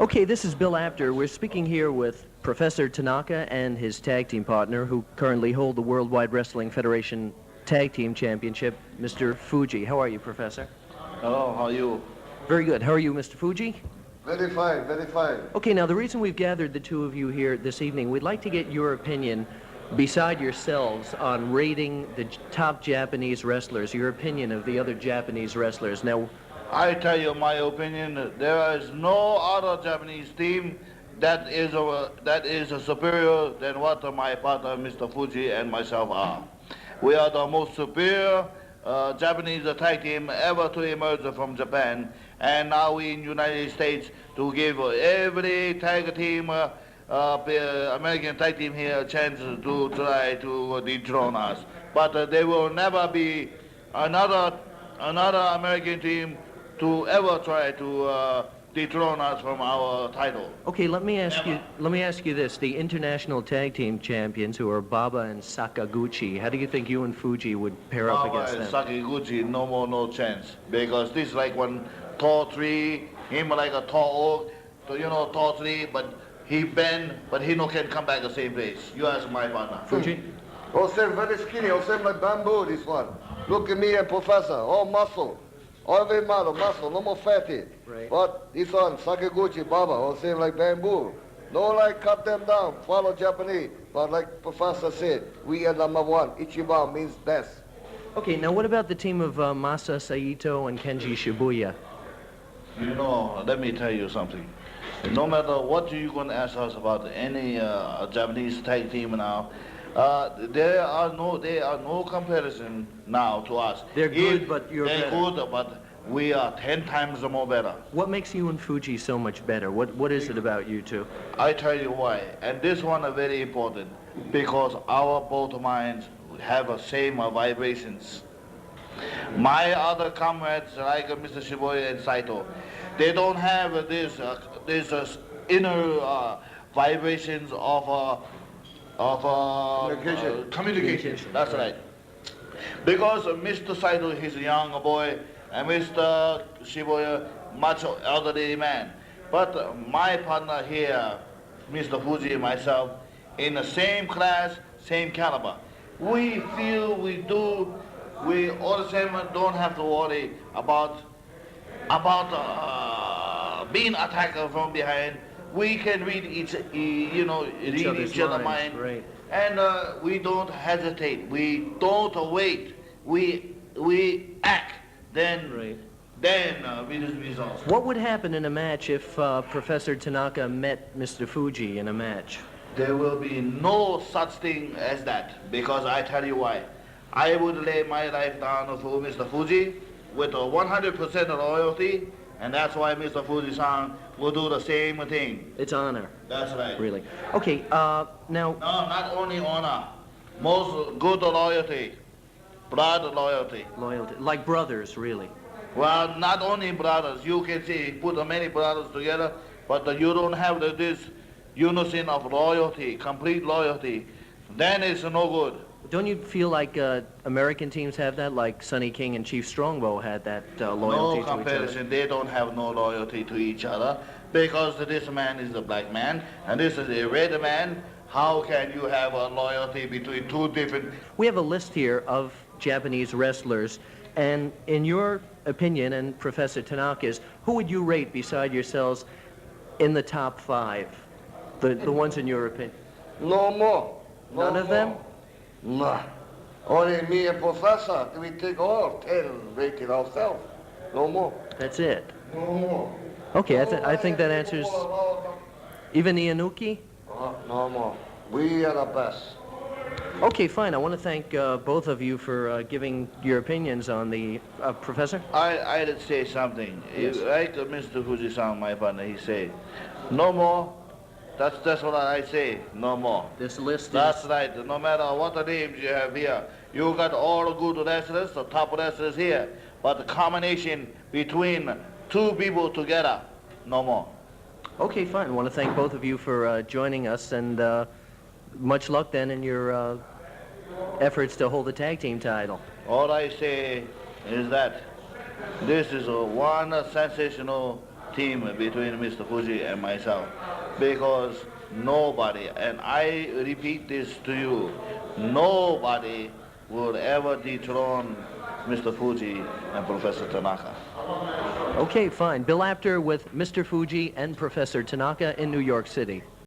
Okay, this is Bill Apter. We're speaking here with Professor Tanaka and his tag team partner, who currently hold the Worldwide Wrestling Federation Tag Team Championship, Mr. Fuji. How are you, Professor? Hello, how are you? Very good. How are you, Mr. Fuji? Very fine, very fine. Okay, now the reason we've gathered the two of you here this evening, we'd like to get your opinion, beside yourselves, on rating the top Japanese wrestlers, your opinion of the other Japanese wrestlers. Now, I tell you my opinion, there is no other Japanese team that is superior than what my partner, Mr. Fuji, and myself are. We are the most superior Japanese tag team ever to emerge from Japan, and now we in United States to give every tag team, American tag team here a chance to try to dethrone us. But there will never be another American team to ever try to dethrone us from our title. okay, let me ask you this. The international tag team champions, who are Baba and Sakaguchi, how do you think you and Fuji would pair up against them? Sakaguchi, no chance. Because this is like one tall tree, him like a tall oak, so, you know, tall tree, but he bend, but he no can come back the same place. You ask my partner. Fuji? Oh, same very skinny, oh, same like bamboo, this one. Look at me and Professor, all muscle. All very muscle, no more fatty. Right. But this one, Sakaguchi, Baba, all same like bamboo. No like cut them down, follow Japanese. But like Professor said, we are number one. Ichiban means best. Okay, now what about the team of Masa Saito and Kenji Shibuya? You know, let me tell you something. No matter what you're going to ask us about any Japanese tag team now, there are no comparison now to us. They're good, but you're they're better. good, but we are 10 times more better. What makes you and Fuji so much better? What is it about you two? I tell you why, and this one is very important, because our both minds have the same vibrations. My other comrades, like Mr. Shibuya and Saito, they don't have this inner vibrations of communication. That's right. Because Mr. Saito, he's a young boy, and Mr. Shibuya, much elderly man. But my partner here, Mr. Fuji and myself, in the same class, same caliber. We feel we all the same don't have to worry about being attacked from behind. We can read each other's mind, right. And we don't hesitate. We don't wait. We act. Then we just results. What would happen in a match if Professor Tanaka met Mr. Fuji in a match? There will be no such thing as that, because I tell you why. I would lay my life down for Mr. Fuji with 100% loyalty, and that's why Mr. Fuji-san will do the same thing. It's honor. That's right. Really. Okay, now... No, not only honor, most good loyalty, blood loyalty. Loyalty. Like brothers, really. Well, not only brothers. You can see, put many brothers together, but you don't have this unison of loyalty, complete loyalty. Then it's no good. Don't you feel like American teams have that, like Sonny King and Chief Strongbow had that loyalty no to comparison. each other? They don't have no loyalty to each other, because this man is a black man and this is a red man. How can you have a loyalty between two different... We have a list here of Japanese wrestlers, and in your opinion, and Professor Tanaka's, who would you rate beside yourselves in the top 5? The ones in your opinion? No more. None of them? Nah. Only me and Professor. We take all 10 rated ourselves. No more. That's it. No more. Okay, I think that answers... Even the Inuki? No more. We are the best. Okay, fine. I want to thank both of you for giving your opinions on the... Professor? I'd say something. Yes. Like Mr. Fuji-san, my partner, he said, no more. That's what I say, no more. This list That's is... right. No matter what the names you have here, you got all the good wrestlers, the top wrestlers here, but the combination between two people together, no more. Okay, fine. I want to thank both of you for joining us, and much luck then in your efforts to hold the tag team title. All I say is that this is one sensational team between Mr. Fuji and myself, because nobody, and I repeat this to you, nobody will ever dethrone Mr. Fuji and Professor Tanaka. Okay, fine. Bill Apter with Mr. Fuji and Professor Tanaka in New York City.